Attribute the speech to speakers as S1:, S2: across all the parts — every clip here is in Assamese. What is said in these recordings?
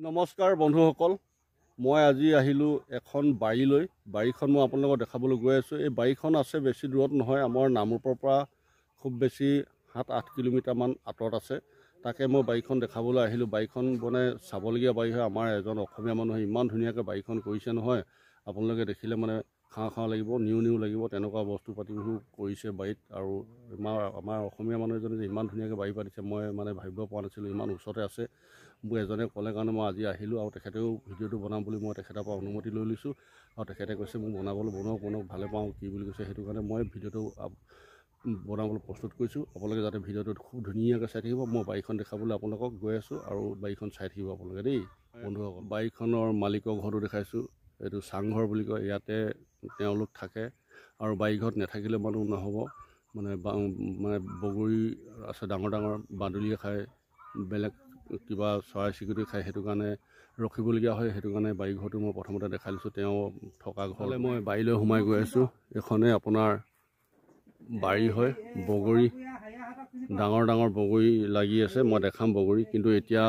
S1: নমস্কাৰ বন্ধুসকল, মই আজি আহিলোঁ এখন বাৰীলৈ। বাৰীখন মই আপোনালোকক দেখাবলৈ গৈ আছোঁ। এই বাৰীখন আছে বেছি দূৰত নহয়, আমাৰ নামৰূপৰ পৰা খুব বেছি 7-8 কিলোমিটাৰমান আঁতৰত আছে। তাকে মই বাৰীখন দেখাবলৈ আহিলোঁ। বাৰীখন মানে চাবলগীয়া বাৰী হয়। আমাৰ এজন অসমীয়া মানুহে ইমান ধুনীয়াকৈ বাৰীখন কৰিছে নহয়, আপোনালোকে দেখিলে মানে খাওঁ লাগিব, নিউ লাগিব, তেনেকুৱা বস্তু পাতিবোৰ কৰিছে বাৰীত। আৰু আমাৰ অসমীয়া মানুহ এজনে যে ইমান ধুনীয়াকৈ বাৰী পাতিছে মই মানে ভাবিব পৰা নাছিলোঁ। ইমান ওচৰতে আছে। মোক এজনে ক'লে কাৰণে মই আজি আহিলোঁ, আৰু তেখেতেও ভিডিঅ'টো বনাম বুলি মই তেখেতৰ পৰা অনুমতি লৈ লৈছোঁ। আৰু তেখেতে কৈছে মোক বনাওক ভালে পাওঁ কি বুলি কৈছে। সেইটো কাৰণে মই ভিডিঅ'টো বনাবলৈ প্ৰস্তুত কৰিছোঁ। আপোনালোকে যাতে ভিডিঅ'টোত খুব ধুনীয়াকৈ চাই থাকিব। মই বাৰীখন দেখাবলৈ আপোনালোকক গৈ আছোঁ, আৰু বাৰীখন চাই থাকিব আপোনালোকে দেই বন্ধুসকল। বাৰীখনৰ মালিকৰ ঘৰটো দেখাইছোঁ। এইটো চাংঘৰ বুলি কয়, ইয়াতে তেওঁলোক থাকে। আৰু বাৰীঘৰত নাথাকিলে মানুহ নহ'ব। মানে বগৰী আছে, ডাঙৰ বাদুলিয়ে খায়, বেলেগ কিবা চৰাই চিৰিকটি খায়, সেইটো কাৰণে ৰখিবলগীয়া হয়। সেইটো কাৰণে বাৰীঘৰটো মই প্ৰথমতে দেখাই লৈছোঁ। তেওঁ থকা ঘৰলৈ মই বাৰীলৈ সোমাই গৈ আছোঁ। এইখনে আপোনাৰ বাৰী হয়। বগৰী ডাঙৰ বগৰী লাগি আছে। মই দেখাম বগৰী, কিন্তু এতিয়া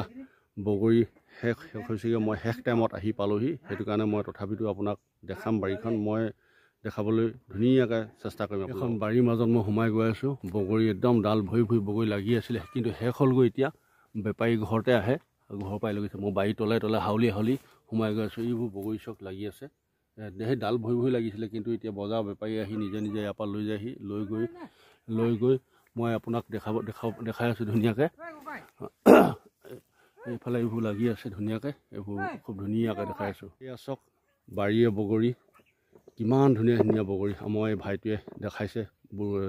S1: বগৰী শেষ হৈছেগৈ। মই শেষ টাইমত আহি পালোহি, সেইটো কাৰণে মই তথাপিতো আপোনাক দেখাম বাৰীখন। মই দেখাবলৈ ধুনীয়াকৈ চেষ্টা কৰিম। এখন বাৰীৰ মাজত মই সোমাই গৈ আছোঁ। বগৰী একদম ডাল ভৰি ভৰি বগৰী লাগি আছিলে, কিন্তু শেষ হ'লগৈ। এতিয়া বেপাৰী ঘৰতে আহে, ঘৰৰ পৰাই লৈ গৈছে। মই বাৰী তলে হাউলি সোমাই গৈ আছোঁ। এইবোৰ বগৰী চক লাগি আছে, সেই ডাল ভৰি লাগিছিলে, কিন্তু এতিয়া বজাৰ বেপাৰী আহি নিজে ইয়াৰ পৰা লৈ যায়হি। লৈ গৈ মই আপোনাক দেখাই আছোঁ ধুনীয়াকৈ। এইফালে এইবোৰ লাগি আছে ধুনীয়াকৈ, এইবোৰ খুব ধুনীয়াকৈ দেখাই আছোঁ। এয়া চক বাৰীয়ে বগৰী, কিমান ধুনীয়া বগৰী। আমাৰ এই ভাইটোৱে দেখাইছে,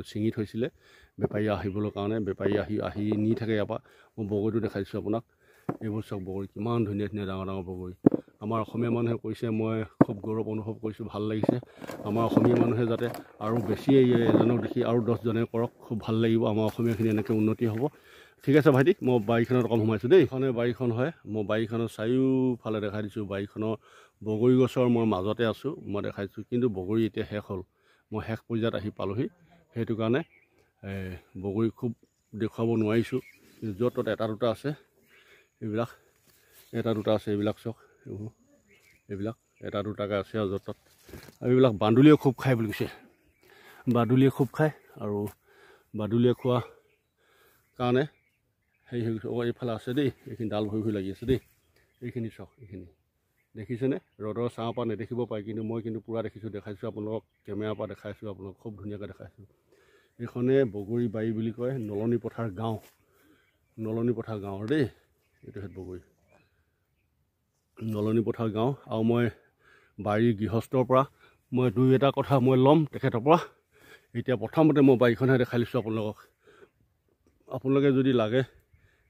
S1: ছিঙি থৈছিলে বেপাৰী আহিবলৈ কাৰণে। বেপাৰী আহি নি থাকে ইয়াৰ পৰা। মই বগৰীটো দেখাইছোঁ আপোনাক। এইবোৰ চব বগৰী, কিমান ধুনীয়া ডাঙৰ বগৰী। আমাৰ অসমীয়া মানুহে কৈছে, মই খুব গৌৰৱ অনুভৱ কৰিছোঁ, ভাল লাগিছে। আমাৰ অসমীয়া মানুহে যাতে আৰু বেছি এজনক দেখি আৰু 10জনে কৰক, খুব ভাল লাগিব। আমাৰ অসমীয়াখিনি এনেকৈ উন্নতি হ'ব। ঠিক আছে ভাইটি, মই বাৰীখনত অকণ সোমাইছোঁ দেই। এইখনে বাৰীখন হয়। মই বাৰীখনৰ চাৰিওফালে দেখাই দিছোঁ। বাৰীখনৰ বগৰী গছৰ মই মাজতে আছোঁ, মই দেখাইছোঁ। কিন্তু বগৰী এতিয়া শেষ হ'ল, মই শেষ পৰ্যায়ত আহি পালোহি। সেইটো কাৰণে বগৰী খুব দেখুৱাব নোৱাৰিছোঁ। য'ত ত'ত এটা দুটা আছে, এইবিলাক এটা দুটা আছে। এইবিলাক চক, এইবিলাক এটা দুটাকৈ আছে আৰু য'ত ত'ত। আৰু এইবিলাক বাদুলিয়ে খুব খায় বুলি কৈছে। বাদুলিয়ে খুব খায়, আৰু বাদুলিয়ে খোৱা কাৰণে হেৰি হৈ গৈছে। এইফালে আছে দেই, এইখিনি ডাল ভৰি লাগি আছে দেই। এইখিনি চক, এইখিনি দেখিছেনে? ৰ'দৰ ছাঁৰ পৰা নেদেখিব পাৰে, কিন্তু মই পূৰা দেখাইছোঁ আপোনালোকক। কেমেৰাৰ পৰা দেখাইছোঁ আপোনালোকক, খুব ধুনীয়াকৈ দেখাইছোঁ। এইখনে বগৰী বাৰী বুলি কয়, নলনী পথাৰ গাঁও দেই। এইটো বগৰী নলনী পথাৰ গাঁও। আৰু মই বাৰীৰ গৃহস্থৰ পৰা মই দুই এটা কথা মই ল'ম তেখেতৰ পৰা। এতিয়া প্ৰথমতে মই বাৰীখনহে দেখাই লৈছোঁ আপোনালোকক। আপোনালোকে যদি লাগে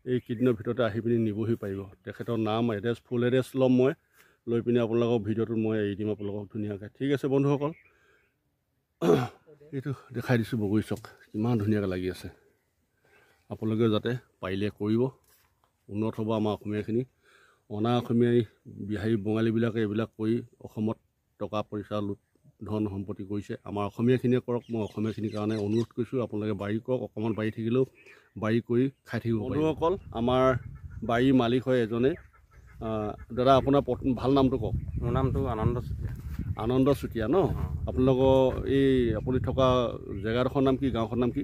S1: এই কেইদিনৰ ভিতৰতে আহি পিনি নিবহি পাৰিব। তেখেতৰ নাম, এড্ৰেছ, ফুল এড্ৰেছ ল'ম মই, লৈ পিনি আপোনালোকক ভিডিঅ'টোত মই এৰি দিম আপোনালোকক ধুনীয়াকৈ। ঠিক আছে বন্ধুসকল, এইটো দেখাই দিছোঁ বগৰী চক, কিমান ধুনীয়াকৈ লাগি আছে। আপোনালোকে যাতে পাৰিলে কৰিব, উন্নত হ'ব আমাৰ অসমীয়াখিনি। অনা অসমীয়াই বিহাৰী বঙালীবিলাকে এইবিলাক কৰি অসমত টকা পইচা লুট ধন সম্পত্তি কৰিছে। আমাৰ অসমীয়াখিনিয়ে কৰক। মই অসমীয়াখিনিৰ কাৰণে অনুৰোধ কৰিছোঁ, আপোনালোকে বাৰী কৰক। অকণমান বাৰী থাকিলেও বাৰী কৰি খাই থাকিব বন্ধুসকল। আমাৰ বাৰীৰ মালিক হয় এজনে। দাদা, আপোনাৰ ভাল নামটো কওক।
S2: মোৰ নামটো
S1: আনন্দ চুতীয়া ন? আপোনালোকৰ এই আপুনি থকা জেগাডোখৰ নাম কি, গাঁওখনৰ নাম কি?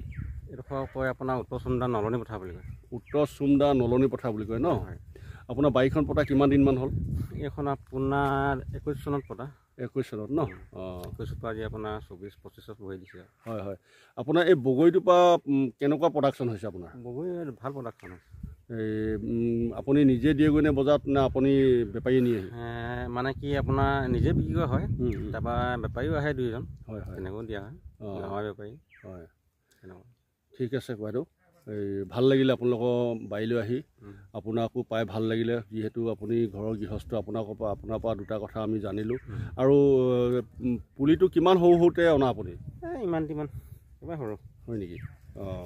S2: এইডোখৰ কয় আপোনাৰ উত্তৰ চুমদা নলনী পথাৰ বুলি কয়।
S1: উত্তৰ চুমদা নলনী পথাৰ বুলি কয় ন? আপোনাৰ বাৰীখন পতা কিমান দিনমান হ'ল?
S2: এইখন আপোনাৰ 21 চনত পতা।
S1: 21 চনত ন?
S2: 21 পৰা আজি আপোনাৰ 24-25ত বহি দিছে।
S1: হয়। আপোনাৰ এই বগৰীটোৰ পৰা কেনেকুৱা প্ৰডাকশ্যন হৈছে আপোনাৰ?
S2: বগৰী ভাল প্ৰডাকশ্যন হৈছে।
S1: আপুনি নিজে দিয়েগৈ নে বজাৰত, নে আপুনি বেপাৰীয়ে নিয়ে?
S2: মানে কি আপোনাৰ নিজে বিক্ৰী কৰা হয়, তাৰপৰা বেপাৰীও আহে 2জন। হয়, তেনেকৈও দিয়া হয়, গাঁৱৰ বেপাৰী। হয়, তেনেকুৱা।
S1: ঠিক আছে বাইদেউ, ভাল লাগিলে আপোনালোকৰ বাৰীলৈ আহি। আপোনাকো পাই ভাল লাগিলে, যিহেতু আপুনি ঘৰৰ গৃহস্থ। আপোনাৰ পৰা দুটা কথা আমি জানিলোঁ। আৰু পুলিটো কিমান সৰুতে অনা আপুনি?
S2: ইমান কিমান সৰু
S1: হয় নেকি?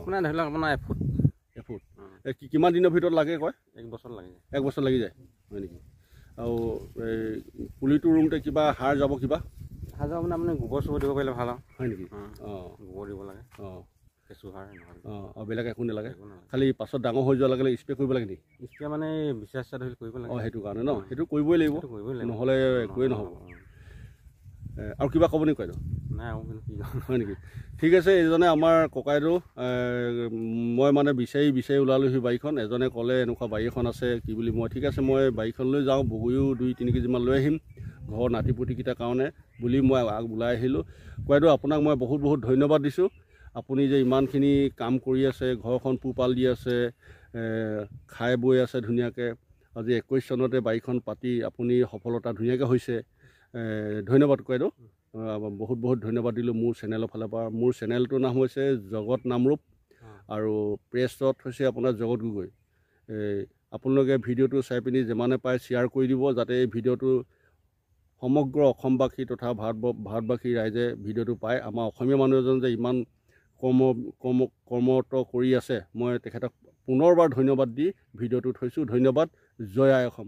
S2: আপোনাৰ ধৰি লওক আপোনাৰ এফুট।
S1: কিমান দিনৰ ভিতৰত লাগে কয়?
S2: 1 বছৰ লাগি যায়।
S1: 1 বছৰ লাগি যায়, হয় নেকি? আৰু পুলিটো ৰুওঁতে কিবা সাৰ যাব? কিবা
S2: সাৰ যাব মানে আপুনি গোবৰ চোবৰ দিব পাৰিলে ভাল আৰু।
S1: হয় নেকি?
S2: গোবৰ দিব লাগে। কেঁচু সাৰ নহয়।
S1: আৰু বেলেগ একো নালাগে, খালি পাছত ডাঙৰ হৈ যোৱাৰ লগে লগে স্প্ৰে কৰিব লাগে নেকি?
S2: স্প্ৰে মানে বিশ্বাস ধৰি কৰিব লাগে।
S1: সেইটো কাৰণে ন, সেইটো কৰিবই লাগিব, নহ'লে একোৱেই নহ'ব। আৰু কিবা ক'ব নেকি কয়তো?
S2: নাই আৰু কিন্তু কি
S1: হয় নেকি? ঠিক আছে, এইজনে আমাৰ ককাইদেউ, মই মানে বিচাৰি ওলালোহি বাৰীখন। এজনে ক'লে এনেকুৱা বাৰী এখন আছে কি বুলি, মই ঠিক আছে মই বাৰীখনলৈ যাওঁ, বগৰীও 2-3 কেজিমান লৈ আহিম ঘৰৰ নাতি পুতিকেইটাৰ কাৰণে বুলি মই ওলাই আহিলোঁ। ককাইদেউ আপোনাক মই বহুত বহুত ধন্যবাদ দিছোঁ। আপুনি যে ইমানখিনি কাম কৰি আছে, ঘৰখন পোহপাল দি আছে, খাই বৈ আছে ধুনীয়াকৈ। আজি 21 চনতে বাৰীখন পাতি আপুনি সফলতা ধুনীয়াকৈ হৈছে। ধন্যবাদ ককাইদেউ, বহুত বহুত ধন্যবাদ দিলোঁ মোৰ চেনেলৰ ফালৰ পৰা। মোৰ চেনেলটোৰ নাম হৈছে জগত নামৰূপ আৰু প্ৰেছত হৈছে আপোনাৰ জগত গগৈ। আপোনালোকে ভিডিঅ'টো চাই পিনি যিমানে পায় শ্বেয়াৰ কৰি দিব, যাতে এই ভিডিঅ'টো সমগ্ৰ অসমবাসী তথা ভাৰতবাসী ৰাইজে ভিডিঅ'টো পায়। আমাৰ অসমীয়া মানুহ এজন যে ইমান কৰ্মৰত কৰি আছে, মই তেখেতক পুনৰবাৰ ধন্যবাদ দি ভিডিঅ'টো থৈছোঁ। ধন্যবাদ। জয় আই অসম।